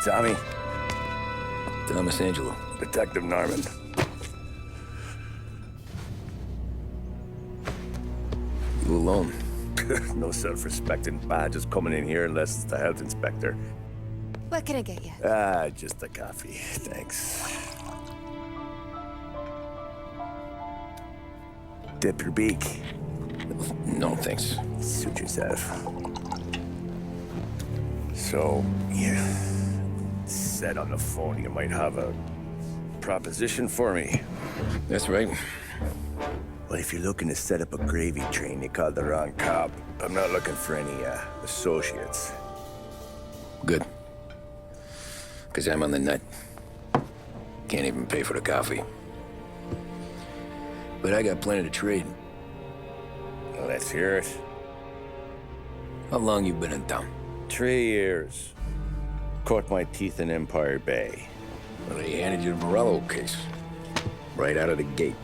Tommy. Thomas Angelo. Detective Norman. You alone? No self-respecting badges coming in here unless it's the health inspector. What can I get you? Just a coffee. Thanks. Dip your beak. No, thanks. Suit yourself. So, you said on the phone you might have a proposition for me. That's right. Well, if you're looking to set up a gravy train, you called the wrong cop. I'm not looking for any, associates. Good. Because I'm on the nut. Can't even pay for the coffee. But I got plenty to trade. Well, let's hear it. How long you been in town? 3 years. Caught my teeth in Empire Bay. Well, they handed you the Morello case. Right out of the gate.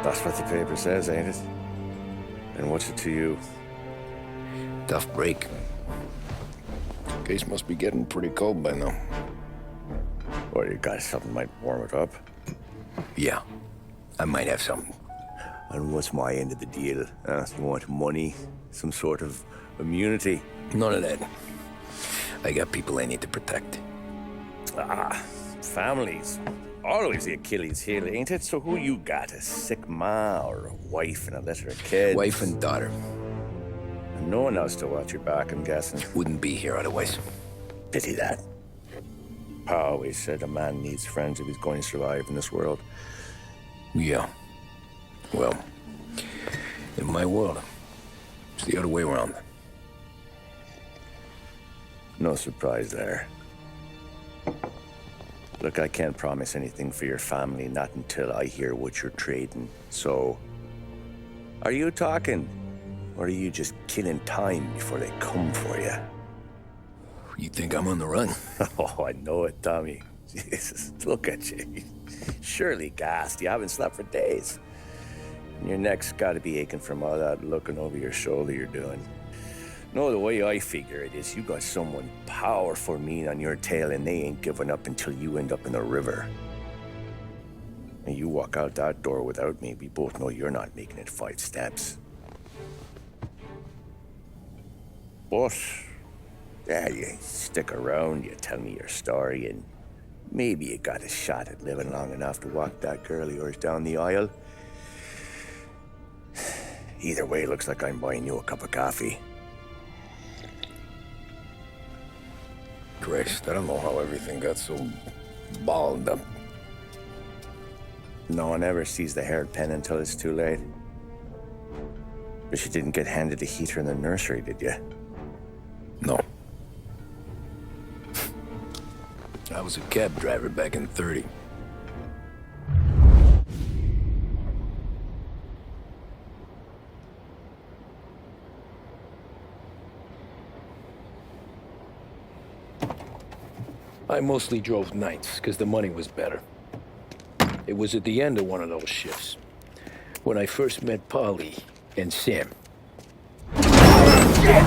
That's what the paper says, ain't it? And what's it to you? Tough break. Case must be getting pretty cold by now. Or you got something might warm it up? Yeah, I might have something. And what's my end of the deal? You want money? Some sort of immunity? None of that. I got people I need to protect. Families. Always the Achilles heel, ain't it? So who you got? A sick ma or a wife and a litter of kids? Wife and daughter. And no one else to watch your back, I'm guessing. Wouldn't be here otherwise. Pity that. Pa always said a man needs friends if he's going to survive in this world. Yeah. Well, in my world, it's the other way around. No surprise there. Look, I can't promise anything for your family, not until I hear what you're trading. So, are you talking? Or are you just killing time before they come for you? You think I'm on the run? Oh, I know it, Tommy. Jesus, look at you. Surely gassed. You haven't slept for days. And your neck's got to be aching from all that looking over your shoulder you're doing. No, the way I figure it is you got someone powerful mean on your tail and they ain't giving up until you end up in the river. And you walk out that door without me, we both know you're not making it 5 steps. But, yeah, you stick around, you tell me your story, and maybe you got a shot at living long enough to walk that girl of yours down the aisle. Either way, looks like I'm buying you a cup of coffee. Christ, I don't know how everything got so balled up. No one ever sees the haired pen until it's too late. But you didn't get handed a heater in the nursery, did you? No. I was a cab driver back in '30. I mostly drove nights, because the money was better. It was at the end of one of those shifts, when I first met Polly and Sam. Shit!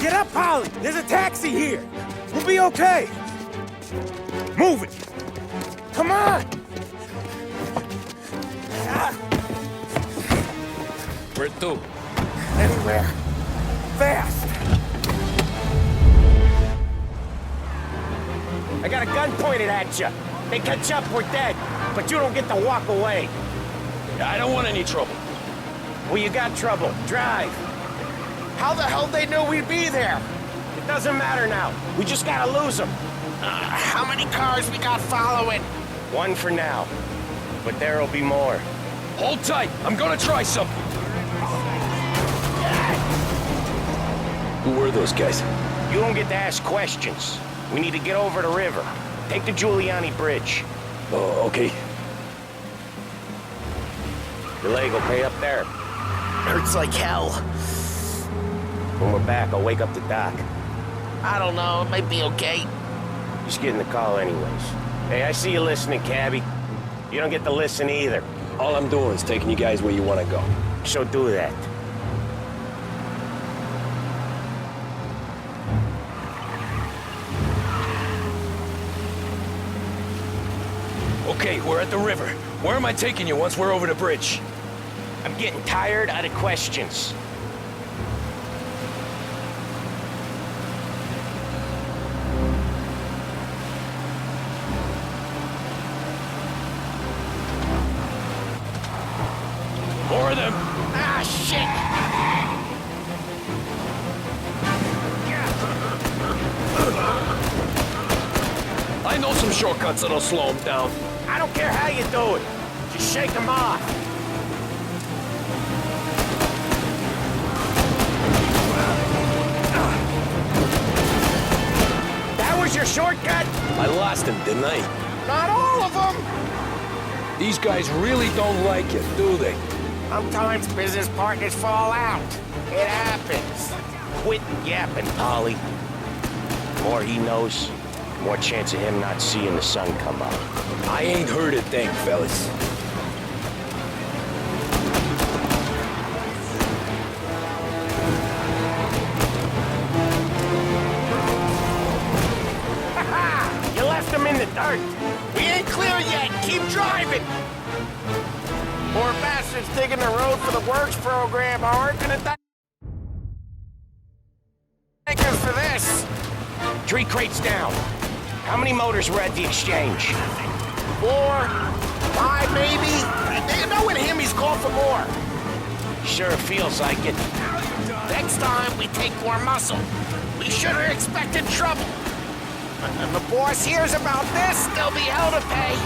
Get up, Polly! There's a taxi here! We'll be okay! Move it! Come on! Where to? Anywhere. Fast! I got a gun pointed at you. They catch up, we're dead. But you don't get to walk away. I don't want any trouble. Well, you got trouble. Drive. How the hell they knew we'd be there? It doesn't matter now. We just gotta lose them. How many cars we got following? One for now. But there'll be more. Hold tight. I'm gonna try something. Who were those guys? You don't get to ask questions. We need to get over the river. Take the Giuliani Bridge. Oh, okay. Your leg okay up there? Hurts like hell. When we're back, I'll wake up the doc. I don't know, it might be okay. Just getting the call anyways. Hey, I see you listening, cabbie. You don't get to listen either. All I'm doing is taking you guys where you want to go. So do that. Okay, we're at the river. Where am I taking you once we're over the bridge? I'm getting tired of the questions. More of them. Ah, shit! I know some shortcuts that'll slow them down. I don't care how you do it. Just shake them off. That was your shortcut? I lost him, didn't I? Not all of them! These guys really don't like it, do they? Sometimes business partners fall out. It happens. Quit yapping, Polly. The more he knows, the more chance of him not seeing the sun come up. I ain't heard a thing, fellas. You left him in the dirt. We ain't clear yet. Keep driving. Poor bastards digging the road for the works program aren't gonna thank us for this. 3 crates down. How many motors were at the exchange? 4, 5 maybe. You know with him he's called for more. Sure feels like it. Next time we take more muscle. We should have expected trouble. And the boss hears about this, there'll be hell to pay.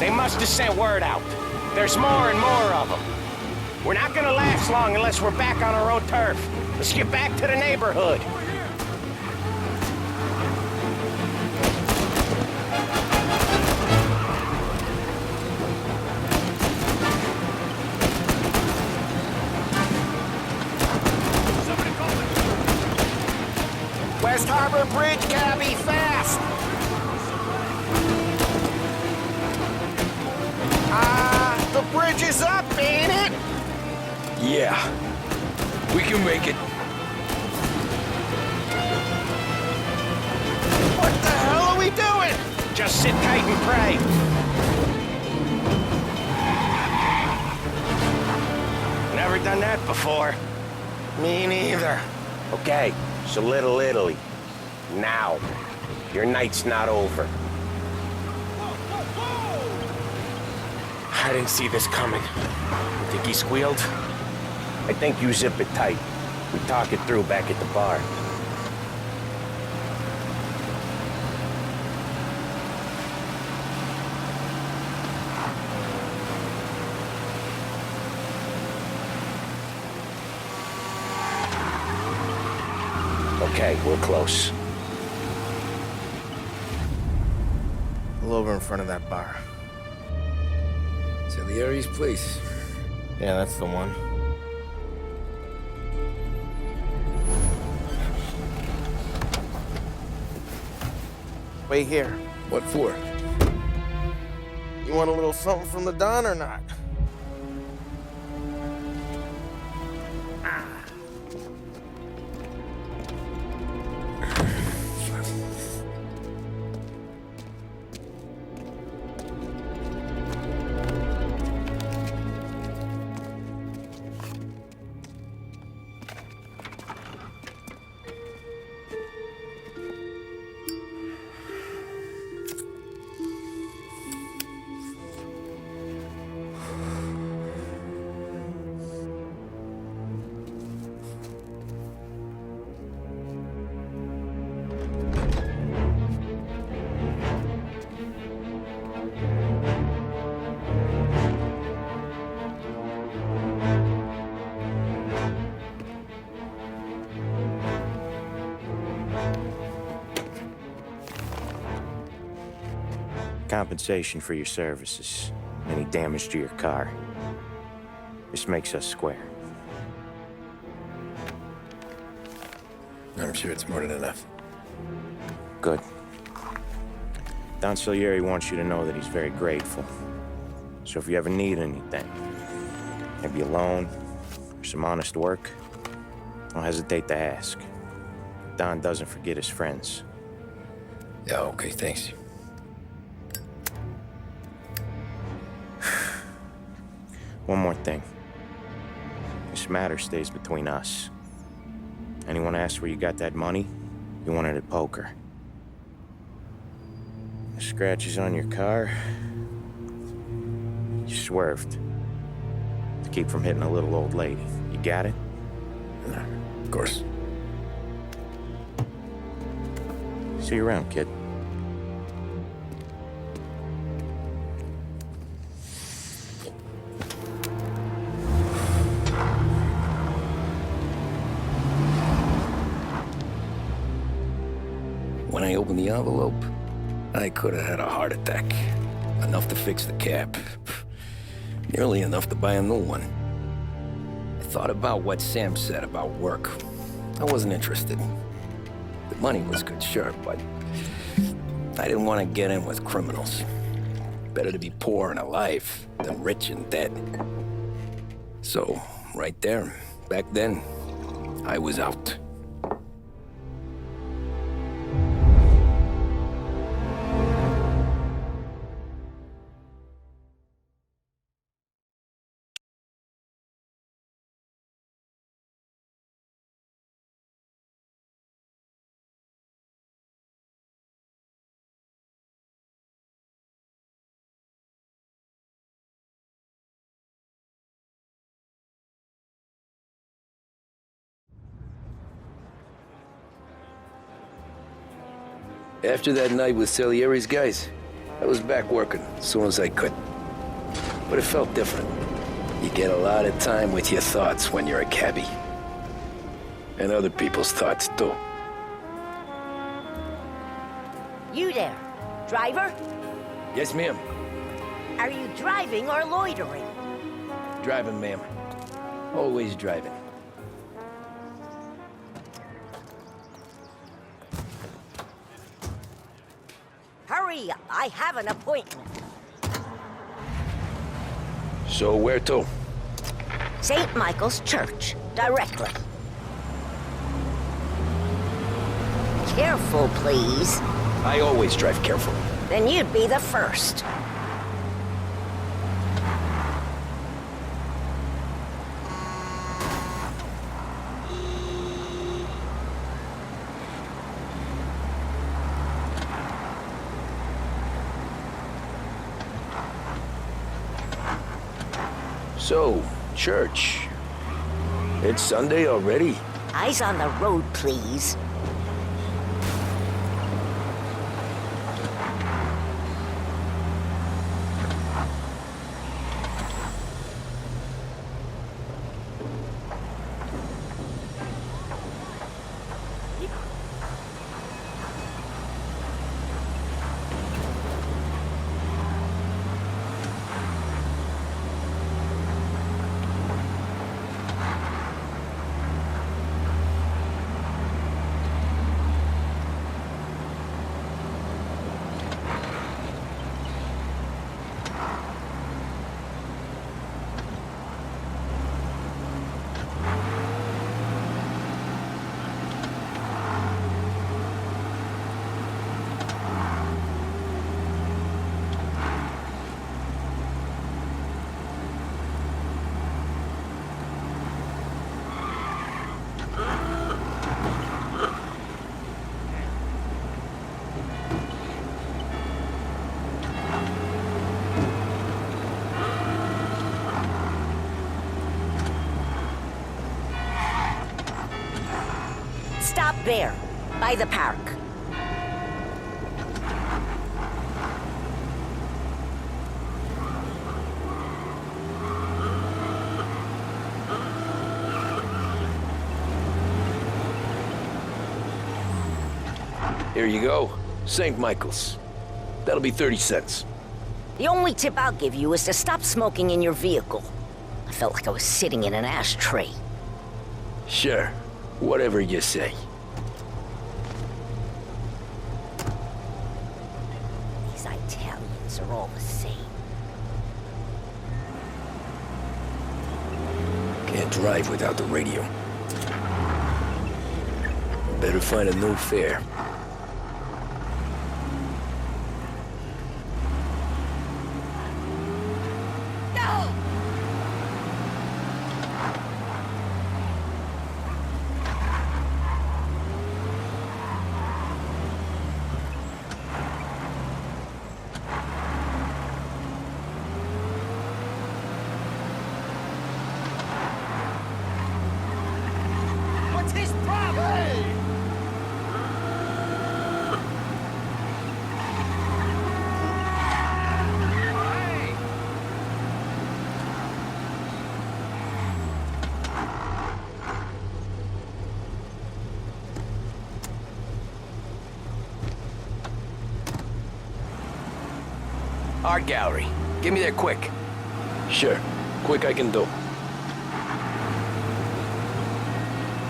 They must have sent word out. There's more and more of them. We're not gonna last long unless we're back on our own turf. Let's get back to the neighborhood. West Harbor Bridge, cabby, fast! The bridge is up, ain't it? Yeah. We can make it. What the hell are we doing? Just sit tight and pray. Never done that before. Me neither. Okay, so Little Italy. Now. Your night's not over. I didn't see this coming. You think he squealed? I think you zip it tight. We talk it through back at the bar. Okay, we're close. Pull over in front of that bar. Salieri's place. Yeah, that's the one. Wait here. What for? You want a little something from the Don or not? compensation for your services. Any damage to your car. This makes us square. I'm sure it's more than enough. Good. Don Salieri wants you to know that he's very grateful. So if you ever need anything, maybe a loan or some honest work, don't hesitate to ask. Don doesn't forget his friends. Yeah, okay, thanks. One more thing. This matter stays between us. Anyone asks where you got that money, you won it at poker. The scratches on your car, you swerved to keep from hitting a little old lady. You got it? Of course. See you around, kid. When I opened the envelope, I could have had a heart attack. Enough to fix the cap. Nearly enough to buy a new one. I thought about what Sam said about work. I wasn't interested. The money was good, sure, but I didn't want to get in with criminals. Better to be poor and alive than rich and dead. So, right there, back then, I was out. After that night with Salieri's guys, I was back working as soon as I could. But it felt different. You get a lot of time with your thoughts when you're a cabbie. And other people's thoughts, too. You there, driver? Yes, ma'am. Are you driving or loitering? Driving, ma'am. Always driving. Hurry, I have an appointment. So where to? St. Michael's Church, directly. Careful, please. I always drive careful. Then you'd be the first. So, church. It's Sunday already? Eyes on the road, please. Stop there, by the park. Here you go. St. Michael's. That'll be 30 cents. The only tip I'll give you is to stop smoking in your vehicle. I felt like I was sitting in an ashtray. Sure. Whatever you say. These Italians are all the same. Can't drive without the radio. Better find a new fare. What's his problem? Art gallery. Get me there quick. Sure. Quick I can do.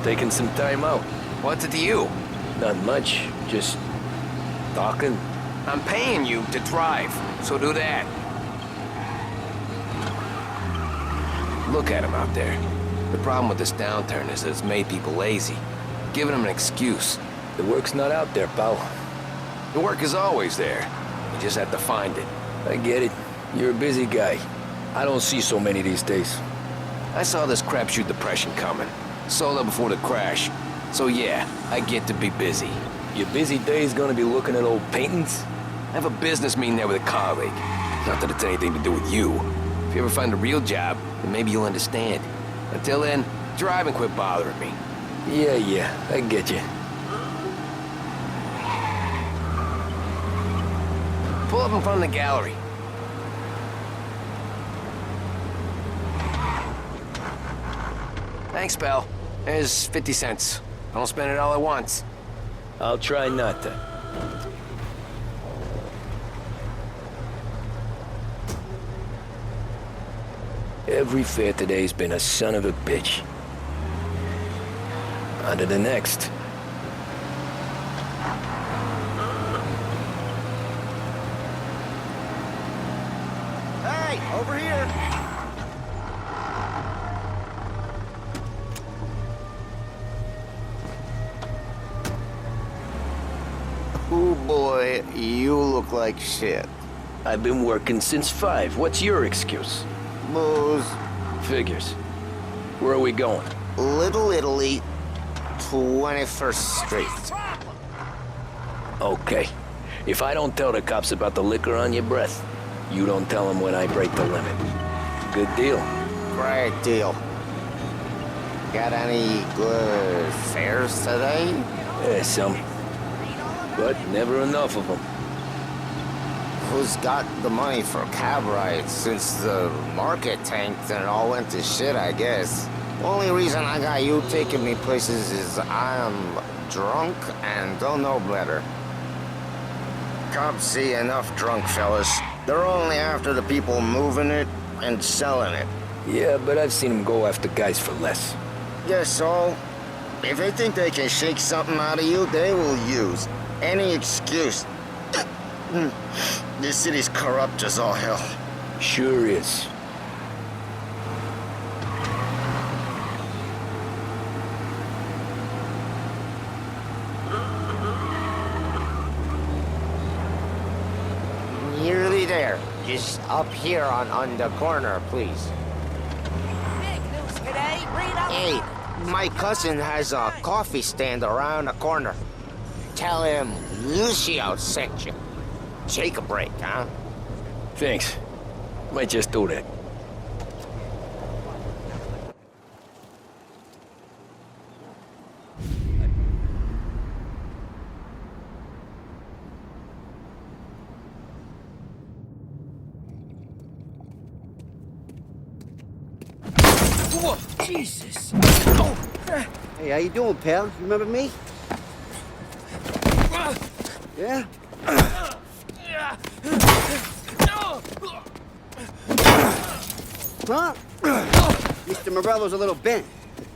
Taking some time out. What's it to you? Not much. Just talking. I'm paying you to drive, so do that. Look at him out there. The problem with this downturn is that it's made people lazy, giving them an excuse. The work's not out there, pal. The work is always there. You just have to find it. I get it. You're a busy guy. I don't see so many these days. I saw this crapshoot depression coming. Sold up before the crash. So yeah, I get to be busy. Your busy day's gonna be looking at old paintings? I have a business meeting there with a colleague. Not that it's anything to do with you. If you ever find a real job, then maybe you'll understand. Until then, drive and quit bothering me. Yeah, I get you. Pull up in front of the gallery. Thanks, pal. There's 50 cents. Don't spend it all at once. I'll try not to. Every fare today's been a son of a bitch. On to the next. Hey, over here. Oh boy, you look like shit. I've been working since 5. What's your excuse? Booze, Figures. Where are we going? Little Italy, 21st Street. Okay. If I don't tell the cops about the liquor on your breath, you don't tell them when I break the limit. Good deal. Great deal. Got any good fares today? Yeah, some. But never enough of them. Who's got the money for cab rides since the market tanked and it all went to shit, I guess? Only reason I got you taking me places is I'm drunk and don't know better. Cops see enough drunk fellas. They're only after the people moving it and selling it. Yeah, but I've seen them go after guys for less. Guess so. If they think they can shake something out of you, they will use any excuse. This city's corrupt as all hell. Sure is. Nearly there. Just up here on the corner, please. Big news today. Read up. Hey, my cousin has a coffee stand around the corner. Tell him Lucio sent you. Take a break, huh? Thanks. Might just do that. Whoa, Jesus! Hey, how you doing, pal? You remember me? Yeah? Huh? Mr. Morello's a little bent.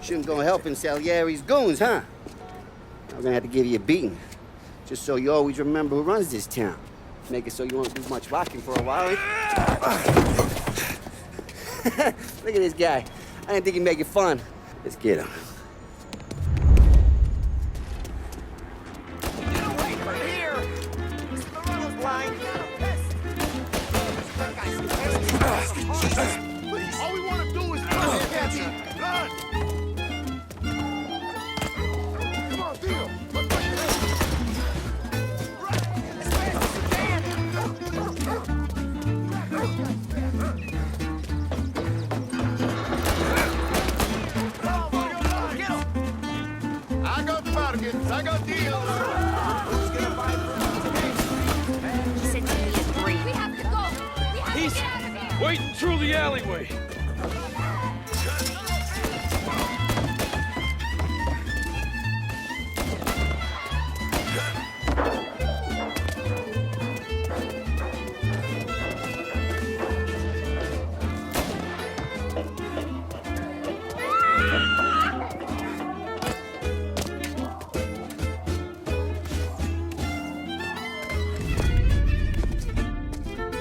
Shouldn't go helping Salieri's goons, huh? I'm gonna have to give you a beating. Just so you always remember who runs this town. Make it so you won't do much rocking for a while. Look at this guy. I didn't think he'd make it fun. Let's get him. Get away from here! Mr. Morello's blind. All we want to do is run, Captain. Run! Come on, Theo. Let's get him! I got bargains. I got deals. Who's gonna buy He said to me at 3. We have to go. We have to get out of here. Waiting through the alleyway.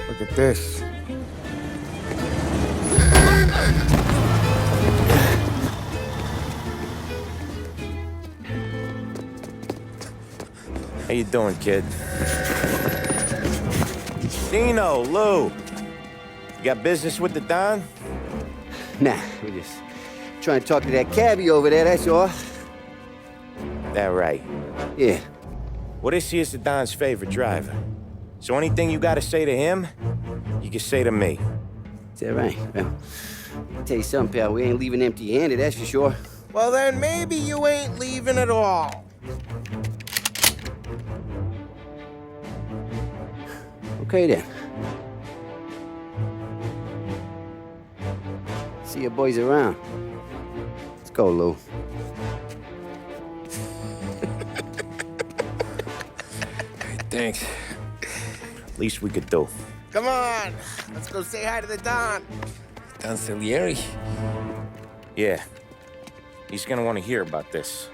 Look at this. How you doing, kid? Dino, Lou. You got business with the Don? Nah, we're just trying to talk to that cabbie over there, that's all. That right. Yeah. Well, this here's the Don's favorite driver. So anything you gotta say to him, you can say to me. Is that right? Well, I'll tell you something, pal. We ain't leaving empty-handed, that's for sure. Well, then maybe you ain't leaving at all. Okay, then. See your boys around. Let's go, Lou. Thanks. Least we could do. Come on, let's go say hi to the Don. Don Salieri? Yeah. He's gonna want to hear about this.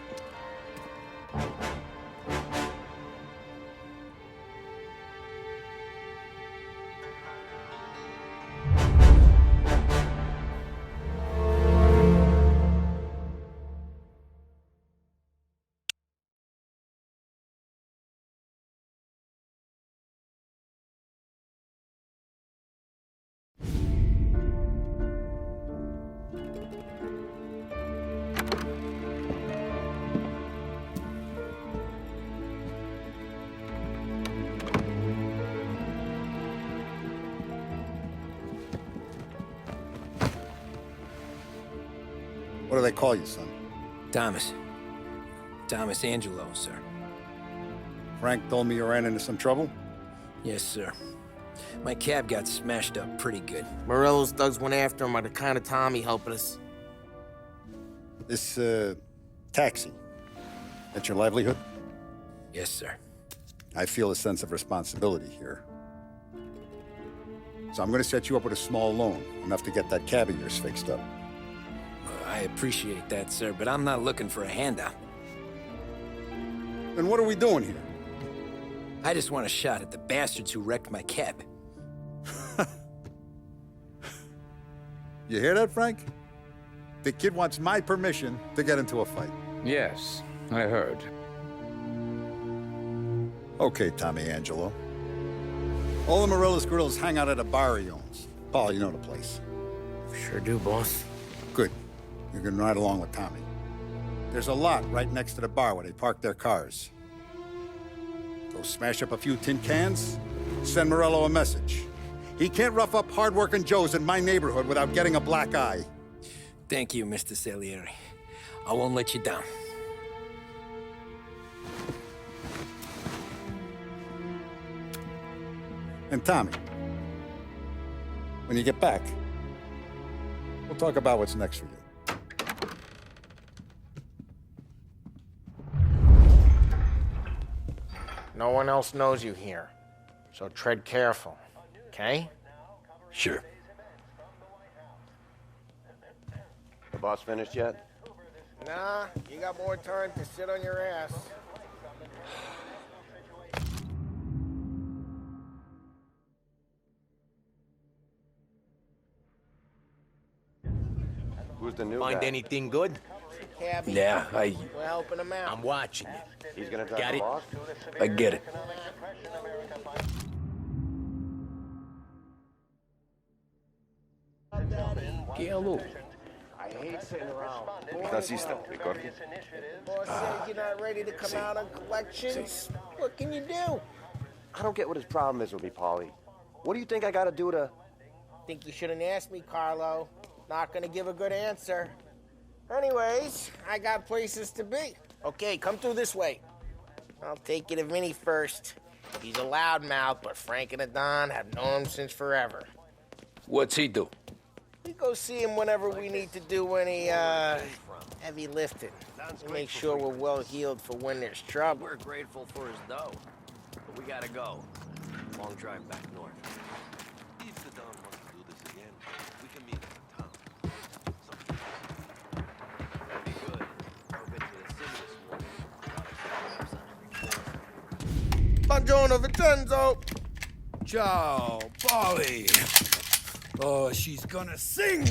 What do they call you, son? Thomas. Thomas Angelo, sir. Frank told me you ran into some trouble? Yes, sir. My cab got smashed up pretty good. Morello's thugs went after him by the kind of Tommy helping us. This, taxi. That's your livelihood? Yes, sir. I feel a sense of responsibility here. So I'm gonna set you up with a small loan, enough to get that cab of yours fixed up. I appreciate that, sir, but I'm not looking for a handout. Then what are we doing here? I just want a shot at the bastards who wrecked my cab. You hear that, Frank? The kid wants my permission to get into a fight. Yes, I heard. Okay, Tommy Angelo. All the Morello's grills hang out at a bar he owns. Paul, you know the place. Sure do, boss. Good. You can ride along with Tommy. There's a lot right next to the bar where they park their cars. Go smash up a few tin cans, send Morello a message. He can't rough up hard-working Joes in my neighborhood without getting a black eye. Thank you, Mr. Salieri. I won't let you down. And Tommy, when you get back, we'll talk about what's next for you. No one else knows you here, so tread careful, okay? Sure. The boss finished yet? Nah, you got more time to sit on your ass. Who's the new Find guy? anything good? Cabby, Yeah, we're helping him out. I'm watching you. He's gonna drive Got the it. boss? I get it. ¿Qué allure? I hate sitting around. Estás listo, Rico? Boss said you're not ready to come out on collections. What can you do? I don't get what his problem is with me, Paulie. What do you think I gotta do to... Think you shouldn't ask me, Carlo. Not gonna give a good answer. Anyways, I got places to be. Okay, come through this way. I'll take you to Vinny first. He's a loudmouth, but Frank and the Don have known him since forever. What's he do? We go see him whenever we need to do any, heavy lifting. We make sure we're well healed for when there's trouble. We're grateful for his dough, but we gotta go. Long drive back north. If the Don wants to do this again, we can meet in town. That'd be good. I've been to the city this morning. Buongiorno, Vincenzo! Ciao, Polly. Oh, she's gonna sing.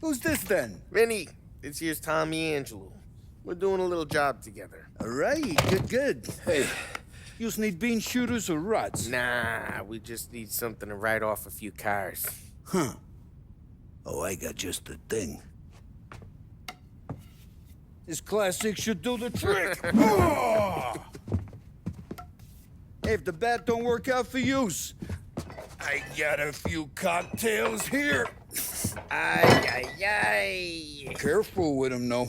Who's this then? Vinny, this here's Tommy Angelo. We're doing a little job together. All right, good. Hey, you need bean shooters or rods? Nah, we just need something to write off a few cars. Huh. Oh, I got just the thing. This classic should do the trick. Oh! Hey, if the bat don't work out for use, I got a few cocktails here. Ay. Careful with them, though.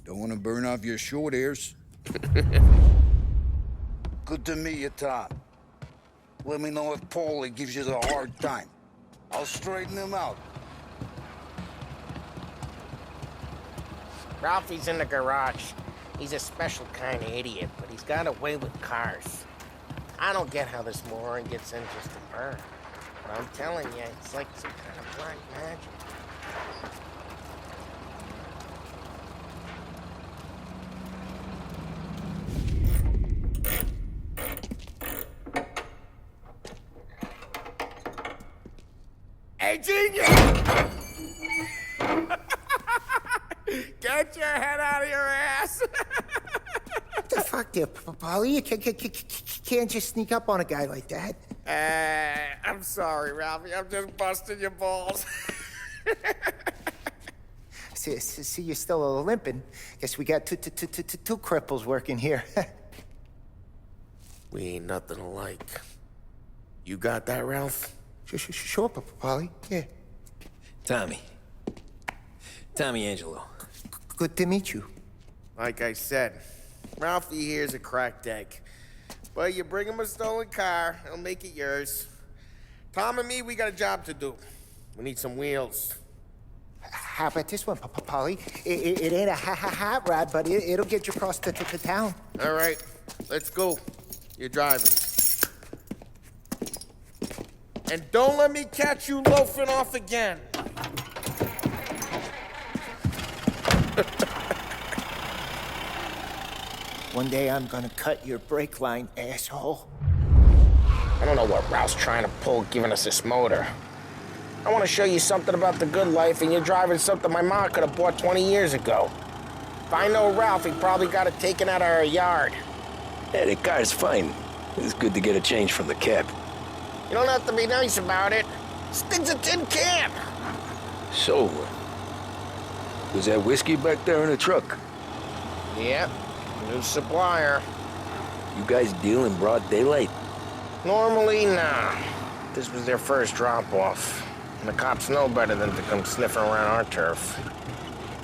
Don't want to burn off your short hairs. Good to meet you, Tom. Let me know if Paulie gives you the hard time. I'll straighten him out. Ralphie's in the garage. He's a special kind of idiot, but he's got a way with cars. I don't get how this moron gets interest in her. But I'm telling you, it's like some kind of black magic. Hey, genius! Get your head out of your ass! What the fuck there, Paulie? You can't just sneak up on a guy like that. I'm sorry, Ralphie. I'm just busting your balls. See, you're still limping. Guess we got two cripples working here. We ain't nothing alike. You got that, Ralph? Sure, Paulie. Yeah. Tommy Angelo. Good to meet you. Like I said, Ralphie here's a cracked egg. But you bring him a stolen car, he'll make it yours. Tom and me, we got a job to do. We need some wheels. How about this one, Paulie? It ain't a hot rod, but it'll get you across to town. All right, let's go. You're driving. And don't let me catch you loafing off again. One day I'm gonna cut your brake line, asshole. I don't know what Ralph's trying to pull giving us this motor. I want to show you something about the good life, and you're driving something my mom could have bought 20 years ago. If I know Ralph, he probably got it taken out of our yard. Yeah, the car's fine. It's good to get a change from the cab. You don't have to be nice about it. This thing's a tin can. So, was that whiskey back there in the truck? Yeah, new supplier. You guys deal in broad daylight? Normally, nah. This was their first drop-off. And the cops know better than to come sniffing around our turf.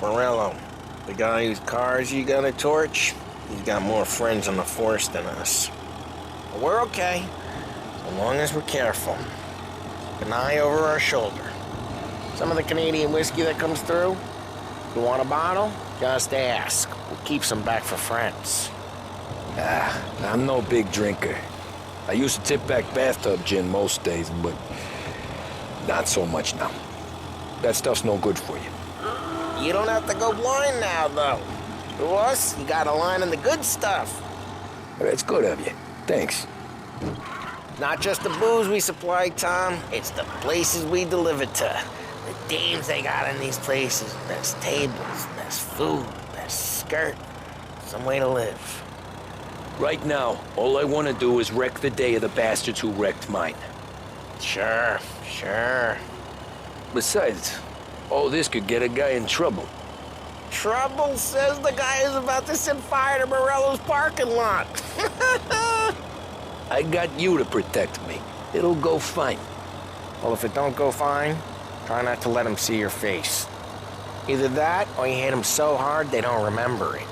Morello, the guy whose cars you got a torch, he's got more friends on the force than us. But we're okay, as long as we're careful. An eye over our shoulder. Some of the Canadian whiskey that comes through, you want a bottle? Just ask. We'll keep some back for friends. I'm no big drinker. I used to tip back bathtub gin most days, but not so much now. That stuff's no good for you. You don't have to go blind now, though. To us, you got a line in the good stuff. That's good of you. Thanks. Not just the booze we supply, Tom. It's the places we deliver to. The dames they got in these places. Best tables, best food, best skirt. Some way to live. Right now, all I want to do is wreck the day of the bastards who wrecked mine. Sure. Besides, all this could get a guy in trouble. Trouble, says the guy who's about to set fire to Morello's parking lot. I got you to protect me. It'll go fine. Well, if it don't go fine, try not to let him see your face. Either that, or you hit him so hard they don't remember it.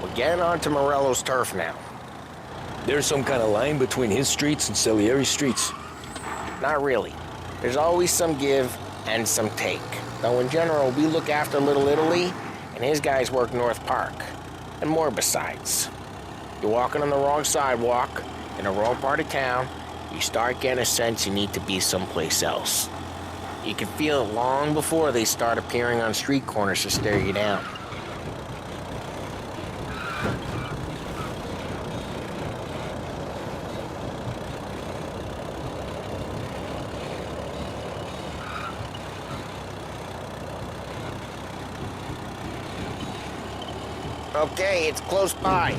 We're getting onto Morello's turf now. There's some kind of line between his streets and Salieri's streets? Not really. There's always some give and some take. Though in general, we look after Little Italy, and his guys work North Park. And more besides. You're walking on the wrong sidewalk, in the wrong part of town, you start getting a sense you need to be someplace else. You can feel it long before they start appearing on street corners to stare you down. Okay, it's close by.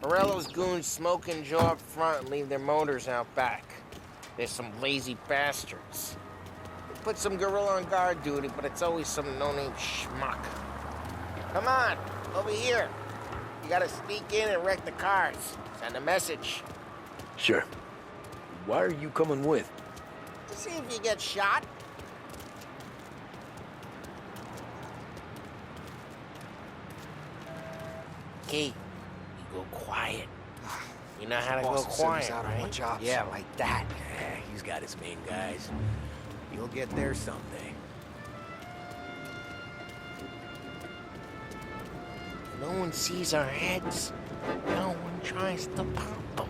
Morello's goons smoke and jaw up front and leave their motors out back. There's some lazy bastards. They put some gorilla on guard duty, but it's always some no-name schmuck. Come on, over here. You gotta sneak in and wreck the cars. Send a message. Sure. Why are you coming with? To see if you get shot. Key, you go quiet. You know how to go quiet, right? Yeah, like that. Yeah, he's got his main guys. You'll get there someday. No one sees our heads. No one tries to pop them.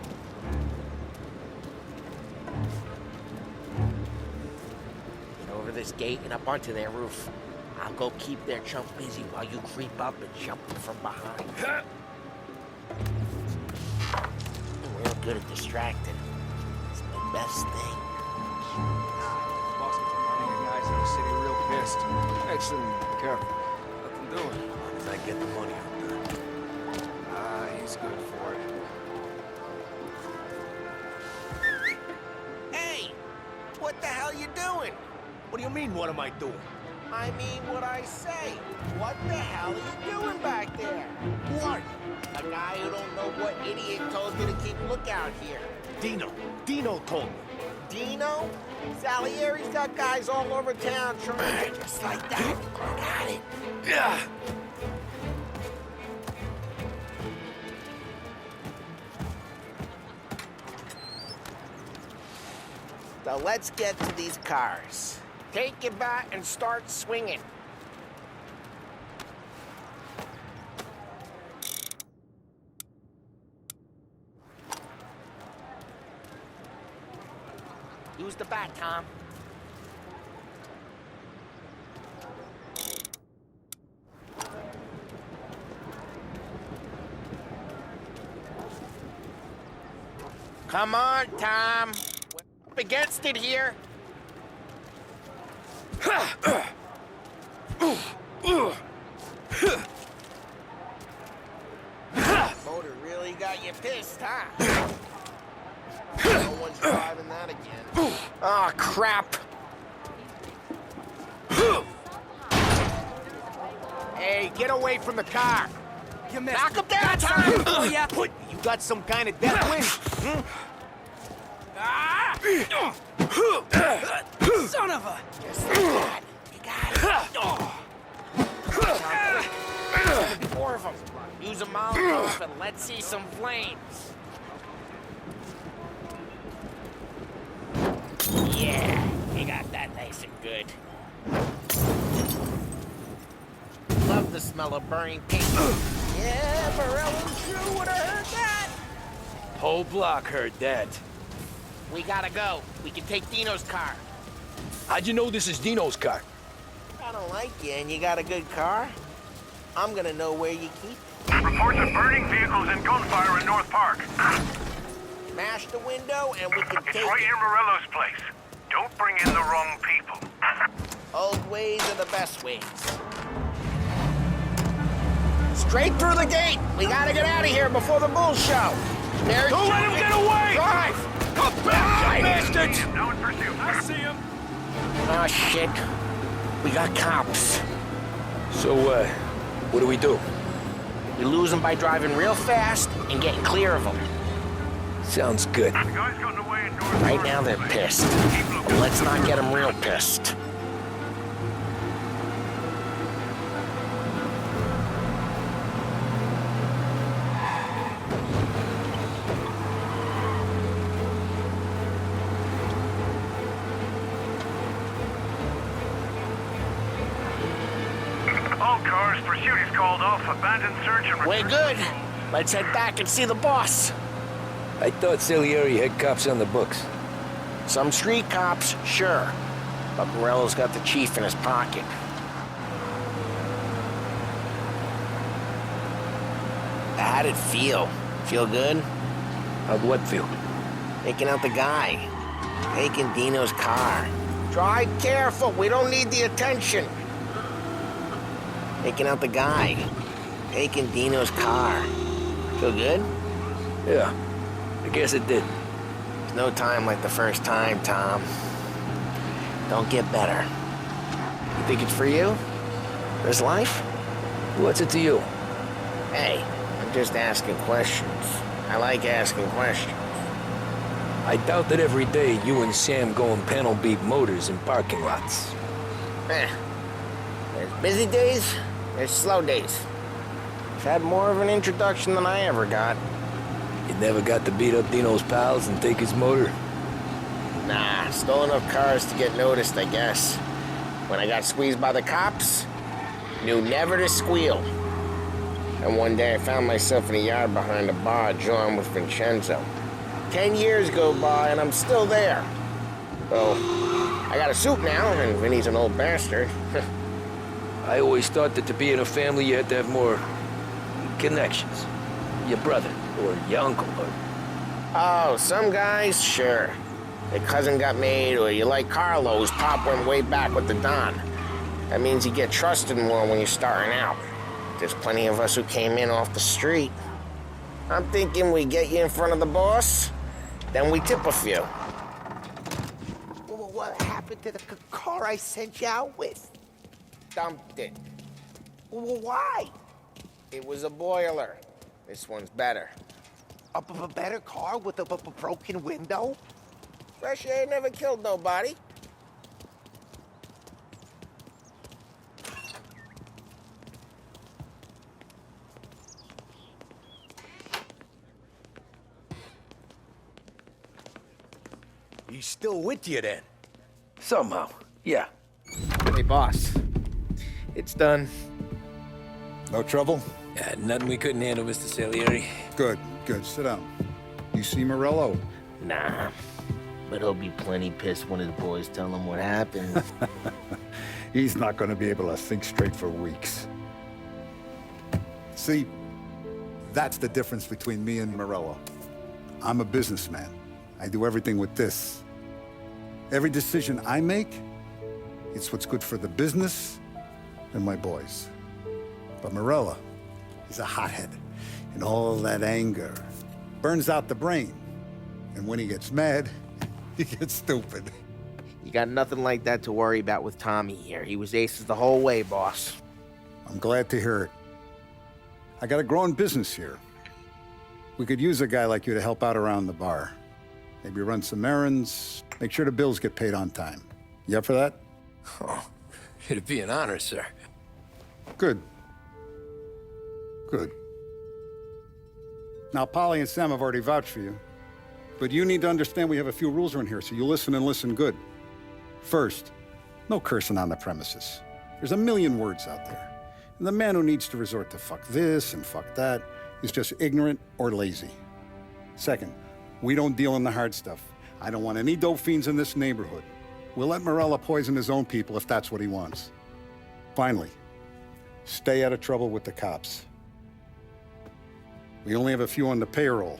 Get over this gate and up onto their roof. I'll go keep their chump busy while you creep up and jump them from behind. I'm real good at distracting. It's my best thing. Boss gets money, you guys in the city real pissed. Excellent, careful. Nothing doing. As long as I get the money, I'm done. He's good for it. Hey! What the hell you doing? What do you mean, what am I doing? I mean what I say. What the hell are you doing back there? What? A guy who don't know what idiot told you to keep lookout here. Dino told me. Dino? Salieri's got guys all over town trying. Just like that. Got it. Yeah. So let's get to these cars. Take your bat and start swinging. Use the bat, Tom. Come on, Tom. We're up against it here. Motor really got you pissed, huh? No one's driving that again. Oh, crap. Hey, get away from the car. You missed. Knock him down, Tom! Oh, yeah. You got some kind of death wish? Son of a... Just like that. You got it. Four of them. Use a Molotov and let's see some flames. Yeah, you got that nice and good. Love the smell of burning paint. Yeah, Morello's crew would have heard that. Whole block heard that. We gotta go. We can take Dino's car. How'd you know this is Dino's car? I don't like you and you got a good car. I'm gonna know where you keep it. Reports of burning vehicles and gunfire in North Park. Smash the window and we can It's take right it. in Morello's place. Don't bring in the wrong people. Old ways are the best ways. Straight through the gate. We gotta get out of here before the bull show. Don't let him get away! Drive! Come back, bastards! Now in pursuit. I see him. Oh, shit. We got cops. So, what do we do? We lose them by driving real fast and getting clear of them. Sounds good. The guy's gotten away in North Right Park. now they're pissed. But let's not get them real pissed. All cars, pursuit is called off. Abandoned search and We're good. Let's head back and see the boss. I thought Salieri had cops on the books. Some street cops, sure. But Morello's got the chief in his pocket. How'd it feel? Feel good? How'd what feel? Taking out the guy. Taking Dino's car. Drive careful. We don't need the attention. Taking out the guy. Taking Dino's car. Feel good? Yeah, I guess it did. There's no time like the first time, Tom. Don't get better. You think it's for you? This life? What's it to you? Hey, I'm just asking questions. I like asking questions. I doubt that every day you and Sam go and panel beat motors in parking lots. There's busy days, there's slow days. I've had more of an introduction than I ever got. You never got to beat up Dino's pals and take his motor? Nah, stole enough cars to get noticed, I guess. When I got squeezed by the cops, knew never to squeal. And one day I found myself in a yard behind a bar joined with Vincenzo. 10 years go by and I'm still there. So, I got a suit now, and Vinny's an old bastard. I always thought that to be in a family you had to have more connections. Your brother, or your uncle, or... Oh, some guys, sure. Their cousin got made, or you like Carlos, Pop went way back with the Don. That means you get trusted more when you're starting out. There's plenty of us who came in off the street. I'm thinking we get you in front of the boss, then we tip a few. What happened to the car I sent you out with? Dumped it. Why? It was a boiler. This one's better. A better car with a broken window? Fresh air never killed nobody. He's still with you then? Somehow, yeah. Hey, boss. It's done. No trouble? Yeah, nothing we couldn't handle, Mr. Salieri. Good, good. Sit down. You see Morello? Nah, but he'll be plenty pissed when his boys tell him what happened. He's not going to be able to think straight for weeks. See, that's the difference between me and Morello. I'm a businessman. I do everything with this. Every decision I make, it's what's good for the business and my boys. But Morello is a hothead, and all that anger burns out the brain. And when he gets mad, he gets stupid. You got nothing like that to worry about with Tommy here. He was aces the whole way, boss. I'm glad to hear it. I got a growing business here. We could use a guy like you to help out around the bar. Maybe run some errands, make sure the bills get paid on time. You up for that? Oh, it'd be an honor, sir. Good. Good. Now, Polly and Sam have already vouched for you. But you need to understand we have a few rules around here, so you listen and listen good. First, no cursing on the premises. There's a million words out there. And the man who needs to resort to fuck this and fuck that is just ignorant or lazy. Second, we don't deal in the hard stuff. I don't want any dope fiends in this neighborhood. We'll let Morella poison his own people if that's what he wants. Finally, stay out of trouble with the cops. We only have a few on the payroll.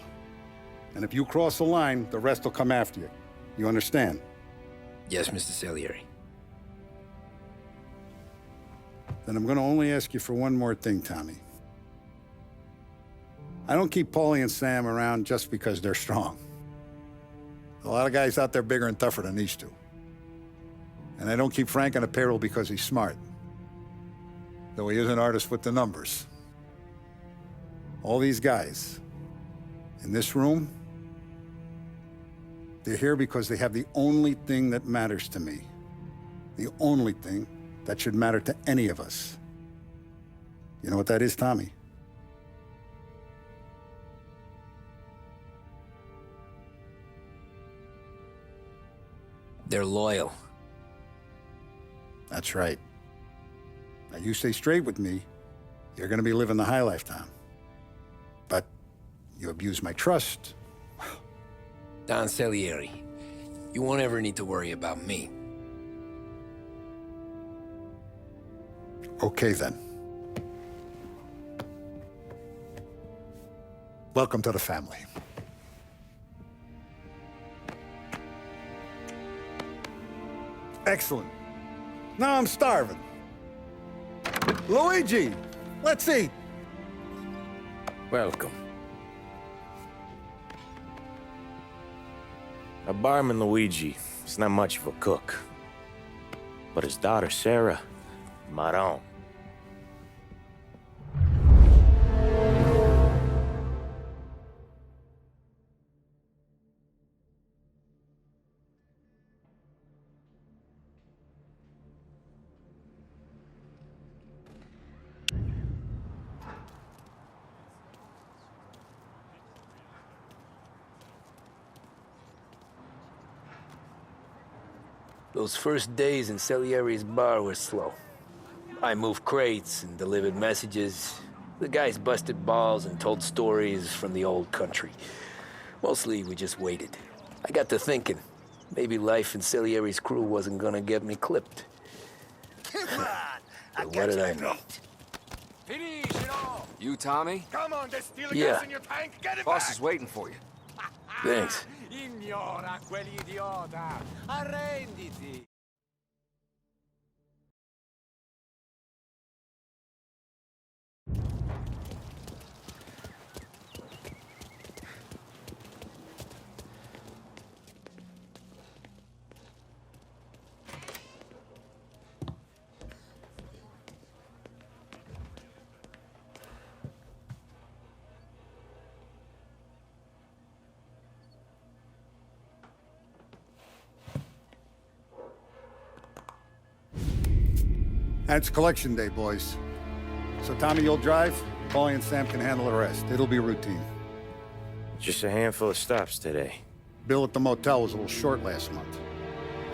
And if you cross the line, the rest will come after you. You understand? Yes, Mr. Salieri. Then I'm gonna only ask you for one more thing, Tommy. I don't keep Paulie and Sam around just because they're strong. A lot of guys out there bigger and tougher than these two. And I don't keep Frank on the payroll because he's smart. Though he is an artist with the numbers. All these guys in this room, they're here because they have the only thing that matters to me. The only thing that should matter to any of us. You know what that is, Tommy? They're loyal. That's right. Now, you stay straight with me, you're gonna be living the high life, Tom. But you abuse my trust. Don Salieri, you won't ever need to worry about me. Okay, then. Welcome to the family. Excellent. Now I'm starving. Luigi, let's eat. Welcome. Our barman Luigi is not much of a cook. But his daughter Sarah, Maron. Those first days in Salieri's bar were slow. I moved crates and delivered messages. The guys busted balls and told stories from the old country. Mostly, we just waited. I got to thinking, maybe life in Salieri's crew wasn't gonna get me clipped. But what did I know? Finish it all! You, Tommy? Come on, there's still Yeah. gas in your tank. Get it Boss back. is waiting for you. Thanks. Ignora quell'idiota. Arrenditi. And it's collection day, boys. So Tommy, you'll drive. Paulie and Sam can handle the rest. It'll be routine. Just a handful of stops today. Bill at the motel was a little short last month.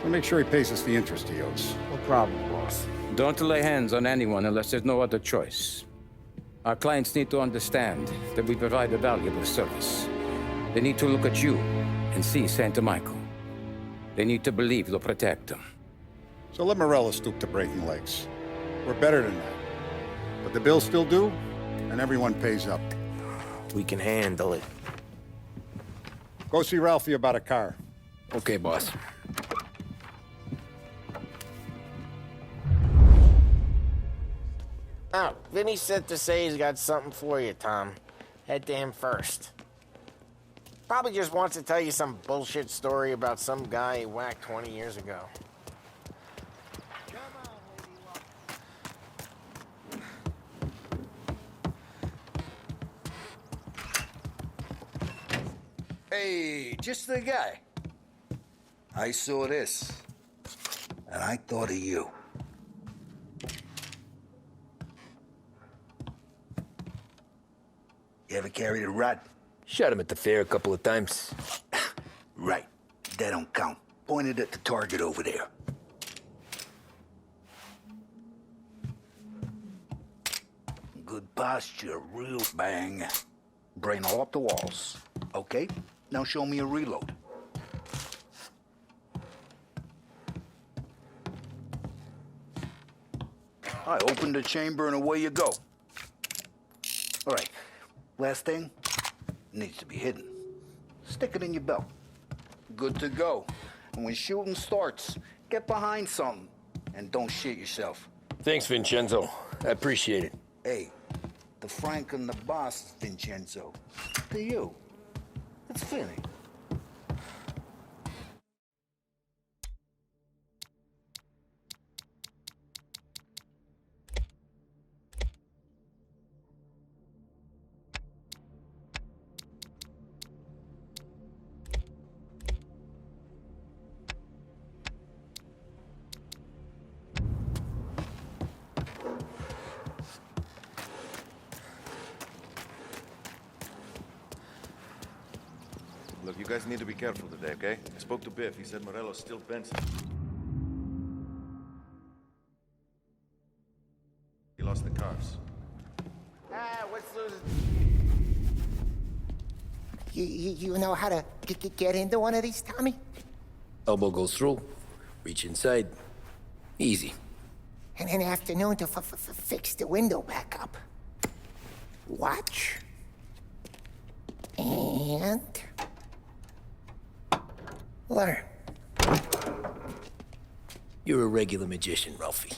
So make sure he pays us the interest he owes. No problem, boss. Don't lay hands on anyone unless there's no other choice. Our clients need to understand that we provide a valuable service. They need to look at you and see Santa Michael. They need to believe you'll protect them. So let Morella stoop to breaking legs. We're better than that. But the bills still due, and everyone pays up. We can handle it. Go see Ralphie about a car. Okay, boss. Oh, Vinny said to say he's got something for you, Tom. Head to him first. Probably just wants to tell you some bullshit story about some guy he whacked 20 years ago. Hey, just the guy. I saw this, and I thought of you. You ever carried a rod? Shot him at the fair a couple of times. Right. That don't count. Pointed at the target over there. Good posture, real bang. Brain all up the walls. Okay, now show me a reload. I opened the chamber and away you go. All right, last thing, needs to be hidden. Stick it in your belt. Good to go. And when shooting starts, get behind something and don't shit yourself. Thanks, Vincenzo. I appreciate it. Hey, the Frank and the boss, Vincenzo. To you. It's Vinny. Look, you guys need to be careful today, okay? I spoke to Biff. He said Morello's still bent. He lost the cars. What's losing? You know how to get into one of these, Tommy? Elbow goes through, reach inside. Easy. And an afternoon to fix the window back up. Watch. And... learn. You're a regular magician, Ralphie.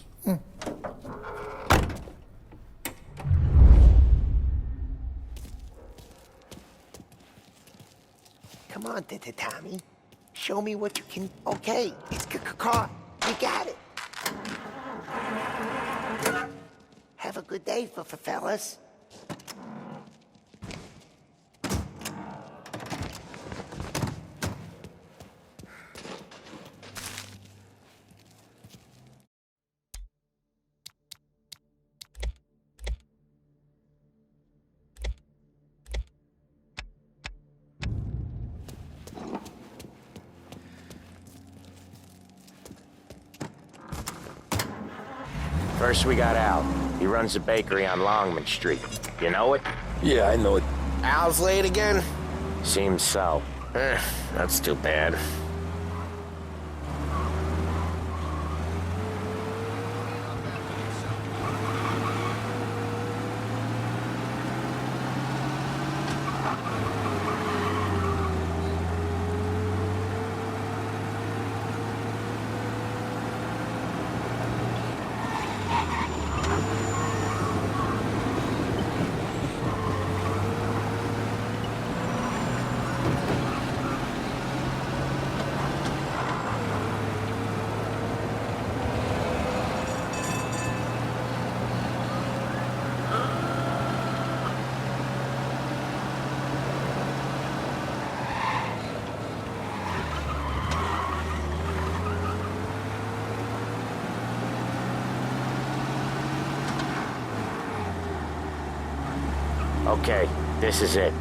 Come on, Tommy. Show me what you can... Okay, it's caught. You got it. Have a good day, fellas. First we got Al. He runs a bakery on Longman Street. You know it? Yeah, I know it. Al's late again? Seems so. That's too bad. Okay, this is it.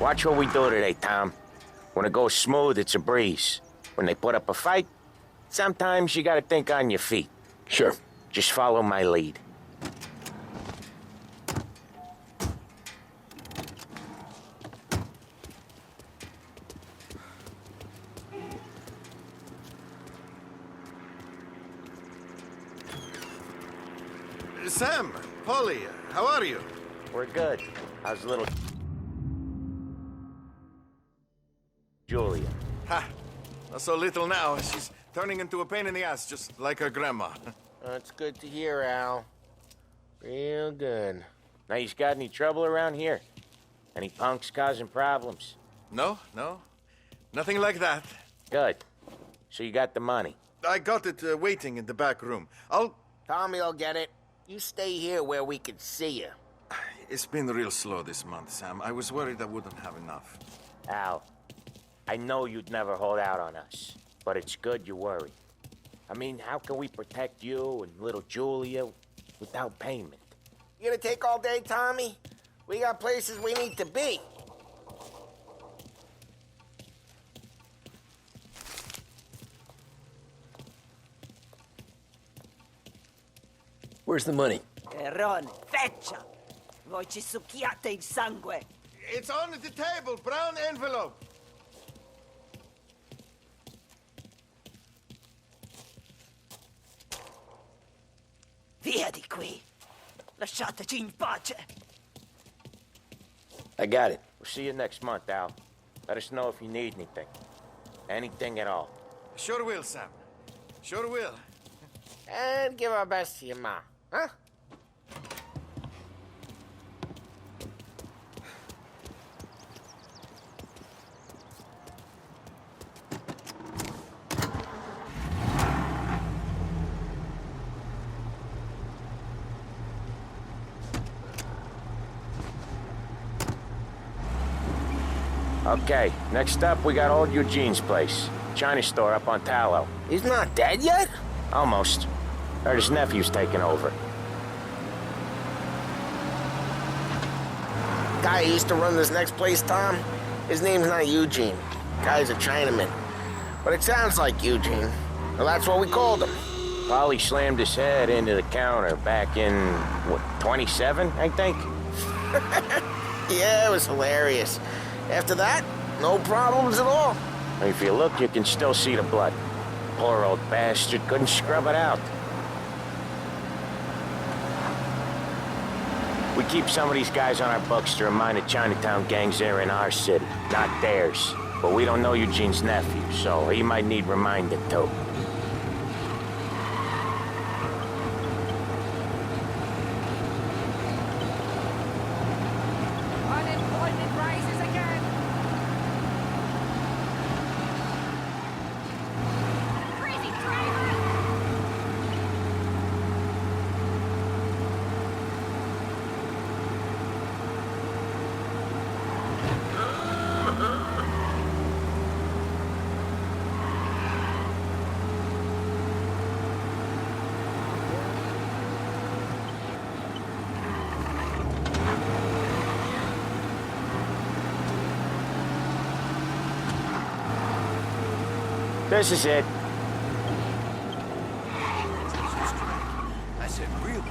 Watch what we do today, Tom. When it goes smooth, it's a breeze. When they put up a fight, sometimes you gotta think on your feet. Sure. Just follow my lead. Sam, Polly, how are you? We're good. How's little Julia? Ha! Not so little now. She's turning into a pain in the ass, just like her grandma. That's good to hear, Al. Real good. Now, you got any trouble around here? Any punks causing problems? No. Nothing like that. Good. So you got the money? I got it waiting in the back room. Tommy'll get it. You stay here where we can see you. It's been real slow this month, Sam. I was worried I wouldn't have enough. Al, I know you'd never hold out on us, but it's good you worry. I mean, how can we protect you and little Julia without payment? You gonna take all day, Tommy? We got places we need to be. Where's the money? Errone, feccia! Voi ci succhiate il sangue! It's on the table, brown envelope. Via di qui! Lasciateci in pace! I got it. We'll see you next month, Al. Let us know if you need anything. Anything at all. Sure will, Sam. Sure will. And give our best to your ma, huh? Okay, next up, we got old Eugene's place. China store up on Tallow. He's not dead yet? Almost. Heard his nephew's taking over. Guy who used to run this next place, Tom, his name's not Eugene. Guy's a Chinaman. But it sounds like Eugene. Well, that's what we called him. Polly slammed his head into the counter back in, what, 27, I think? Yeah, it was hilarious. After that, no problems at all. If you look, you can still see the blood. Poor old bastard couldn't scrub it out. We keep some of these guys on our books to remind the Chinatown gangs they're in our city, not theirs. But we don't know Eugene's nephew, so he might need reminded too. Unemployment rises again. Crazy driver. This is it. I said, really?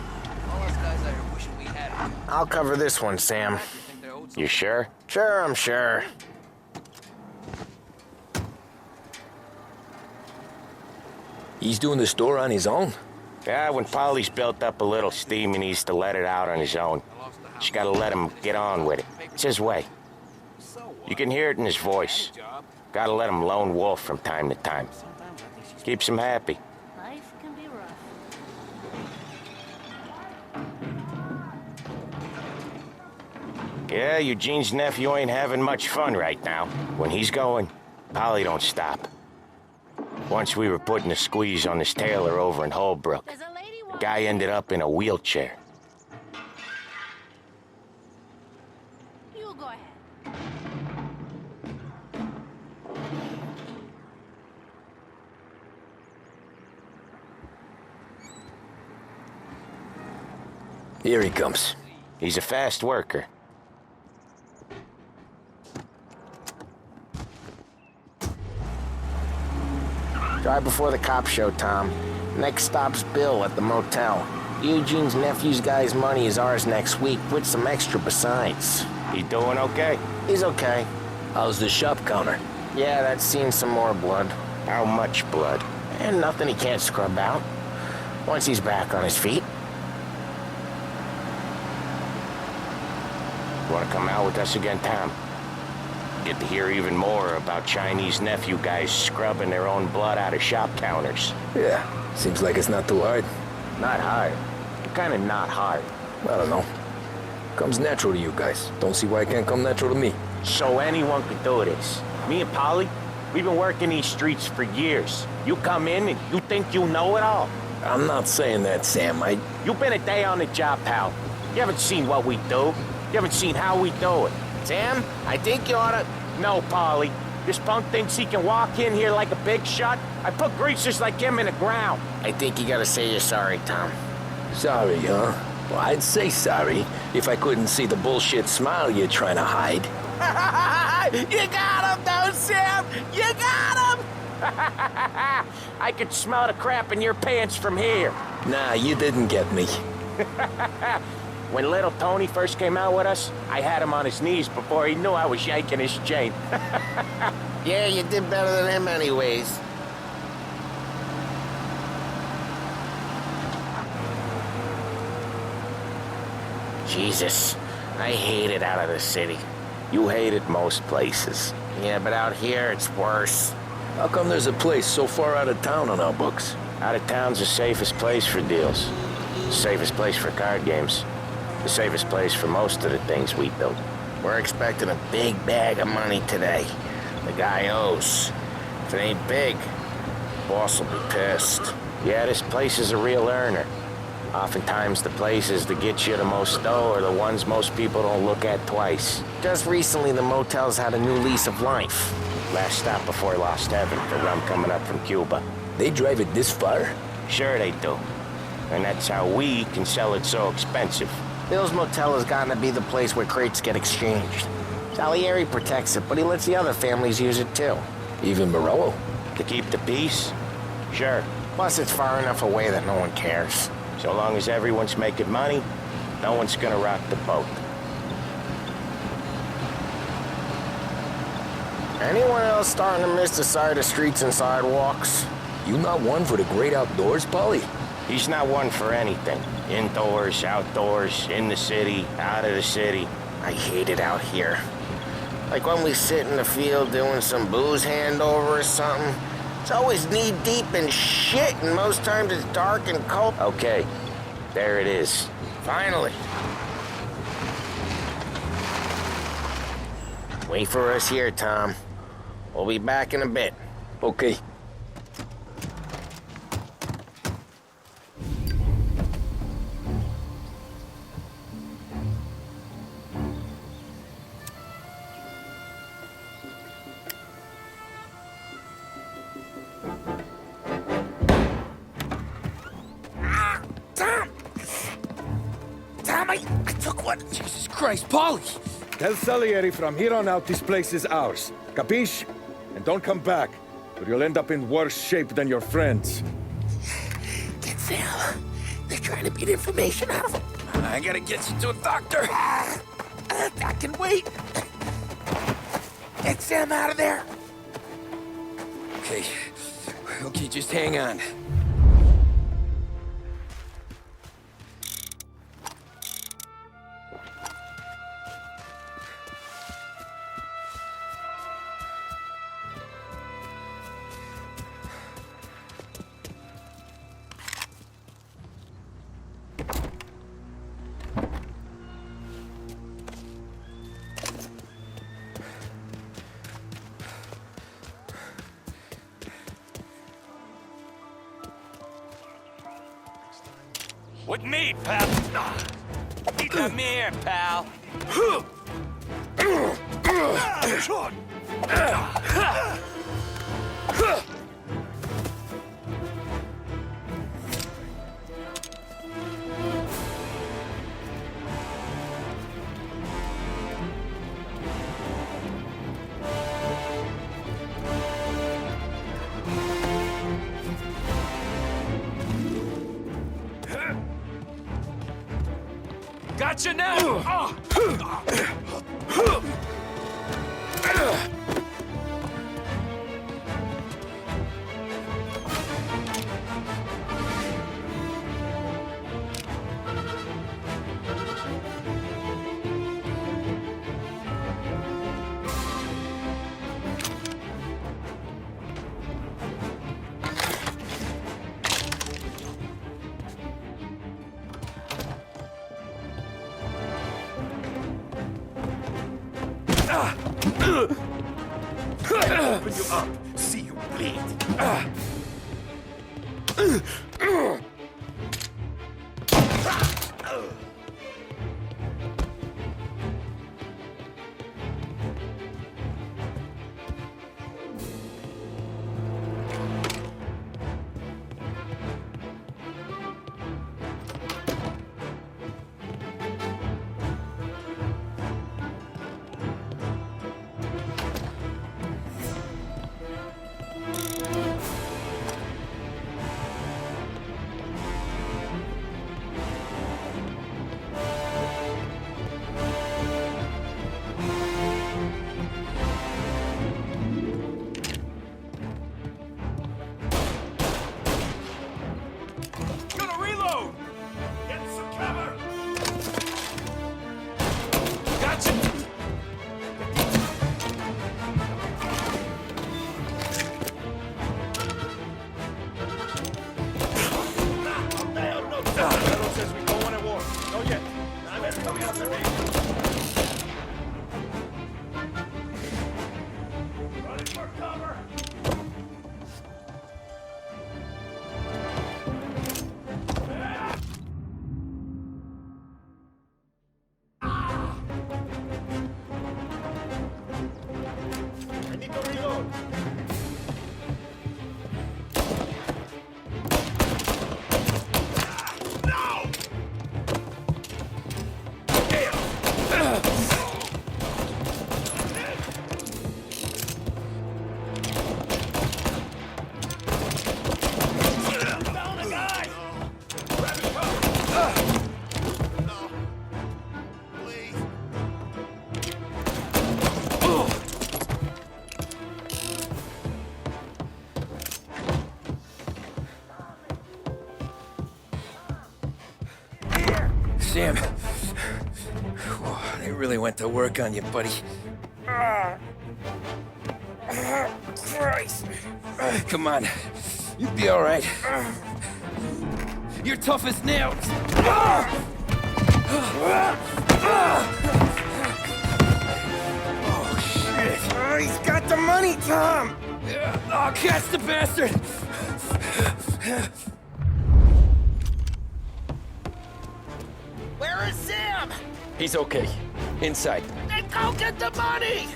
All us guys out here wishing we had it. I'll cover this one, Sam. You sure? Sure, I'm sure. He's doing the store on his own? Yeah, when Polly's built up a little steam, he needs to let it out on his own. Just gotta let him get on with it. It's his way. You can hear it in his voice. Gotta let him lone wolf from time to time. Keeps him happy. Life can be rough. Yeah, Eugene's nephew ain't having much fun right now. When he's going, Polly don't stop. Once we were putting a squeeze on this tailor over in Holbrook. The guy ended up in a wheelchair. You go ahead. Here he comes. He's a fast worker. Drive before the cops show, Tom. Next stop's Bill at the motel. Eugene's nephew's guy's money is ours next week, with some extra besides. He doing okay? He's okay. How's the shop counter? Yeah, that's seen some more blood. How much blood? And nothing he can't scrub out. Once he's back on his feet. You wanna come out with us again, Tom? Get to hear even more about Chinese nephew guys scrubbing their own blood out of shop counters. Yeah, seems like it's not too hard. Not hard. Kinda not hard. I don't know. Comes natural to you guys. Don't see why it can't come natural to me. So anyone could do this. Me and Polly, we've been working these streets for years. You come in and you think you know it all. I'm not saying that, Sam. You've been a day on the job, pal. You haven't seen what we do. You haven't seen how we do it. Sam, I think you oughta... No, Paulie. This punk thinks he can walk in here like a big shot. I put greasers like him in the ground. I think you gotta say you're sorry, Tom. Sorry, huh? Well, I'd say sorry if I couldn't see the bullshit smile you're trying to hide. You got him, though, Sam! You got him! I could smell the crap in your pants from here. Nah, you didn't get me. When little Tony first came out with us, I had him on his knees before he knew I was yanking his chain. Yeah, you did better than him anyways. Jesus, I hate it out of the city. You hate it most places. Yeah, but out here, it's worse. How come there's a place so far out of town on our books? Out of town's the safest place for deals. The safest place for card games. The safest place for most of the things we build. We're expecting a big bag of money today. The guy owes. If it ain't big, boss will be pissed. Yeah, this place is a real earner. Oftentimes the places that get you the most dough are the ones most people don't look at twice. Just recently the motel's had a new lease of life. Last stop before Lost Heaven for rum coming up from Cuba. They drive it this far? Sure they do. And that's how we can sell it so expensive. Bill's Motel has gotten to be the place where crates get exchanged. Salieri protects it, but he lets the other families use it too. Even Morello? To keep the peace? Sure. Plus it's far enough away that no one cares. So long as everyone's making money, no one's gonna rock the boat. Anyone else starting to miss the side of streets and sidewalks? You not one for the great outdoors, Paulie? He's not one for anything. Indoors, outdoors, in the city, out of the city. I hate it out here. Like when we sit in the field doing some booze handover or something. It's always knee-deep in shit, and most times it's dark and cold. Okay, there it is. Finally. Wait for us here, Tom. We'll be back in a bit. Okay. Jesus Christ, Paulie! Tell Salieri from here on out this place is ours. Capiche? And don't come back, or you'll end up in worse shape than your friends. Get Sam. They're trying to beat information out of him. I gotta get you to a doctor. I can wait. Get Sam out of there. Okay. Okay, just hang on. With me, pal. Come here, pal. Gotcha now! Open you up. See you bleed. Sam. Whoa, they really went to work on you, buddy. Christ. Come on. You'll be all right. You're tough as nails. Oh, shit. Oh, he's got the money, Tom. Oh, catch the bastard. Where is Sam? He's okay. Inside. Then go get the money!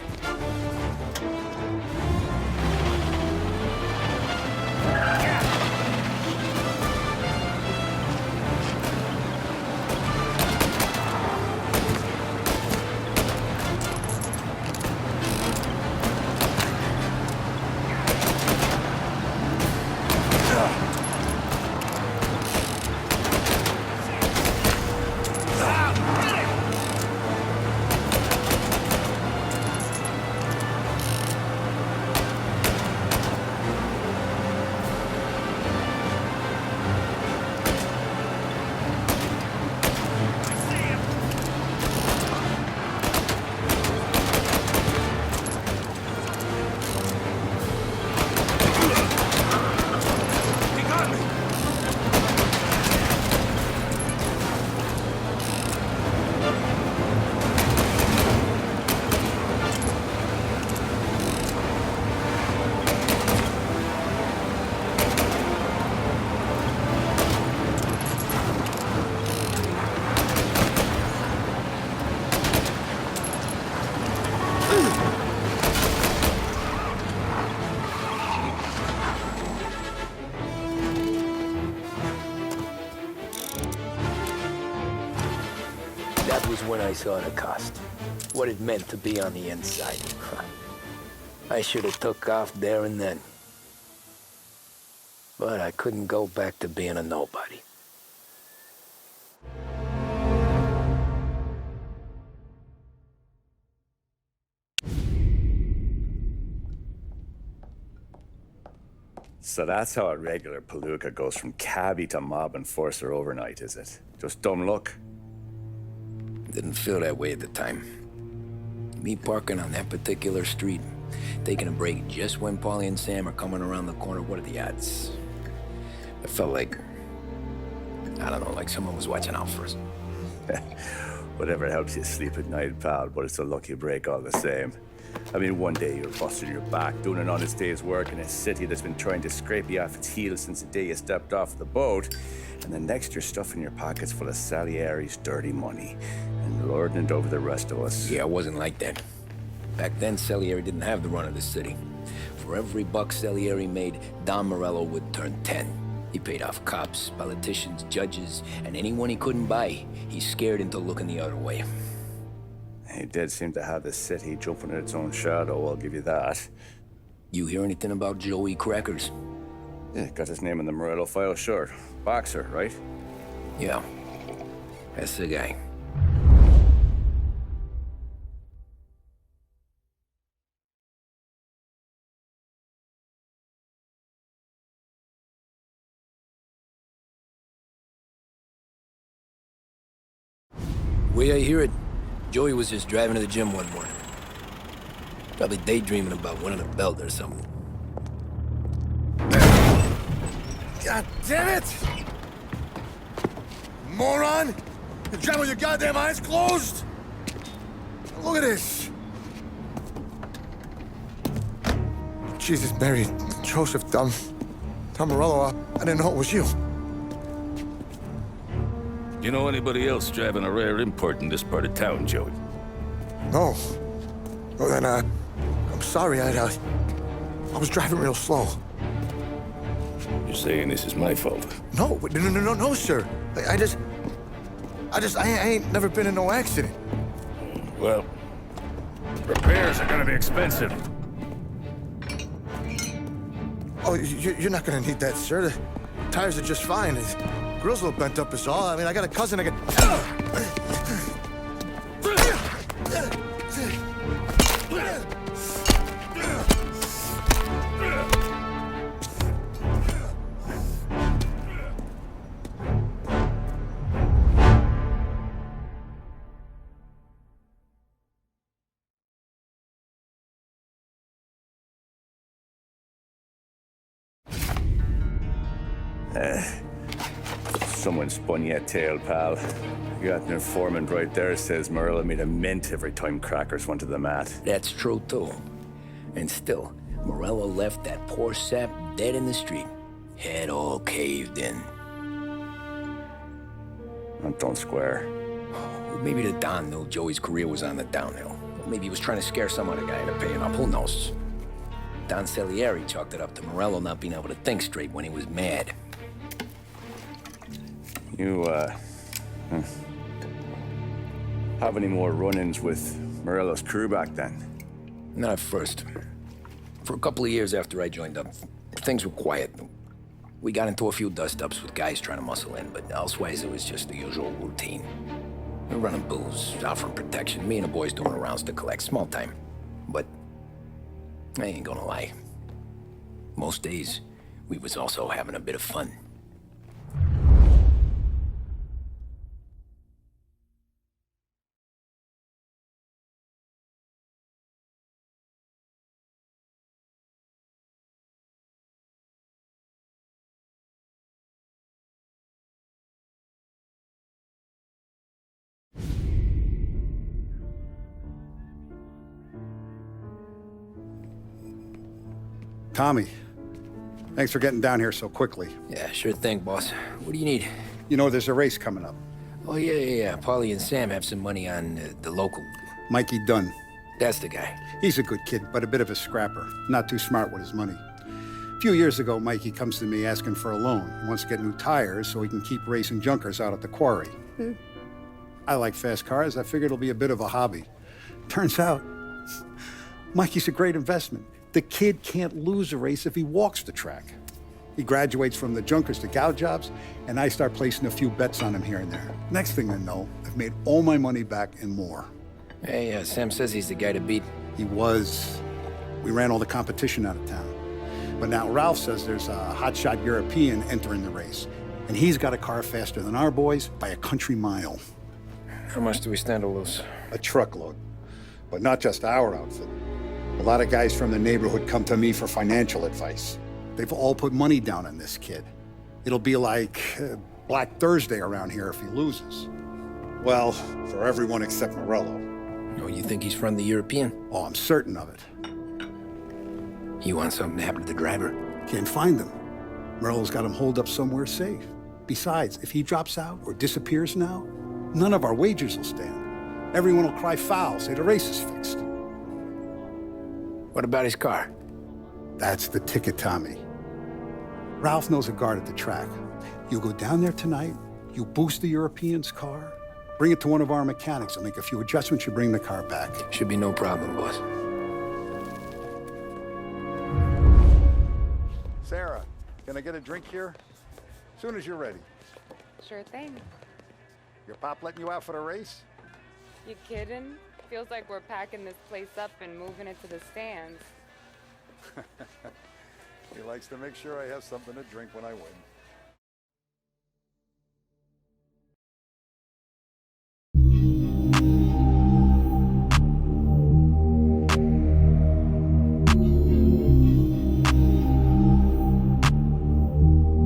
That was when I saw the cost. What it meant to be on the inside. I should have took off there and then. But I couldn't go back to being a nobody. So that's how a regular palooka goes from cabbie to mob enforcer overnight, is it? Just dumb luck? Didn't feel that way at the time. Me parking on that particular street, taking a break just when Paulie and Sam are coming around the corner, what are the odds? I felt like, I don't know, like someone was watching out for us. Whatever helps you sleep at night, pal, but it's a lucky break all the same. I mean, one day you're busting your back, doing an honest day's work in a city that's been trying to scrape you off its heels since the day you stepped off the boat, and the next you're stuffing your pockets full of Salieri's dirty money and lording it over the rest of us. Yeah, I wasn't like that. Back then, Salieri didn't have the run of the city. For every buck Salieri made, Don Morello would turn 10. He paid off cops, politicians, judges, and anyone he couldn't buy, he scared into looking the other way. He did seem to have the city jumping at its own shadow, I'll give you that. You hear anything about Joey Crackers? Yeah, got his name in the Morello file, sure. Boxer, right? Yeah, that's the guy. Way I hear it, Joey was just driving to the gym one morning. Probably daydreaming about winning a belt or something. God damn it! Moron! You're driving with your goddamn eyes closed? Look at this! Jesus, Mary, Joseph, Tom Morello, I didn't know it was you. You know anybody else driving a rare import in this part of town, Joey? No. Well, then, I'm sorry, I was driving real slow. You're saying this is my fault? No, sir. I ain't never been in no accident. Well, repairs are gonna be expensive. Oh, you're not gonna need that, sir. The tires are just fine. The grill's a little bent up is all. I mean, I got a cousin I can... Someone spun you a tale, pal. You got an informant right there says Morello made a mint every time crackers went to the mat. That's true, too. And still, Morello left that poor sap dead in the street. Head all caved in. That don't square. Well, maybe the Don knew Joey's career was on the downhill. Or maybe he was trying to scare some other guy into paying up. Who knows? Don Salieri chalked it up to Morello not being able to think straight when he was mad. You, have any more run-ins with Morello's crew back then? Not at first. For a couple of years after I joined up, things were quiet. We got into a few dust-ups with guys trying to muscle in, but elsewise it was just the usual routine. We were running booze, offering protection, me and the boys doing rounds to collect, small time. But I ain't gonna lie. Most days, we was also having a bit of fun. Tommy, thanks for getting down here so quickly. Yeah, sure thing, boss. What do you need? You know, there's a race coming up. Oh, yeah. Paulie and Sam have some money on the local. Mikey Dunn. That's the guy. He's a good kid, but a bit of a scrapper. Not too smart with his money. A few years ago, Mikey comes to me asking for a loan. He wants to get new tires so he can keep racing junkers out at the quarry. I like fast cars. I figured it'll be a bit of a hobby. Turns out, Mikey's a great investment. The kid can't lose a race if he walks the track. He graduates from the junkers to gal jobs, and I start placing a few bets on him here and there. Next thing I know, I've made all my money back and more. Hey, Sam says he's the guy to beat. He was. We ran all the competition out of town. But now Ralph says there's a hotshot European entering the race, and he's got a car faster than our boys by a country mile. How much do we stand to lose? A truckload. But not just our outfit. A lot of guys from the neighborhood come to me for financial advice. They've all put money down on this kid. It'll be like Black Thursday around here if he loses. Well, for everyone except Morello. Oh, you think he's from the European? Oh, I'm certain of it. You want something to happen to the driver? Can't find him. Morello's got him holed up somewhere safe. Besides, if he drops out or disappears now, none of our wagers will stand. Everyone will cry foul, say the race is fixed. What about his car? That's the ticket, Tommy. Ralph knows a guard at the track. You go down there tonight, you boost the European's car, bring it to one of our mechanics, and make a few adjustments, you bring the car back. Should be no problem, boss. Sarah, can I get a drink here? As soon as you're ready. Sure thing. Your pop letting you out for the race? You kidding? Feels like we're packing this place up and moving it to the stands. He likes to make sure I have something to drink when I win.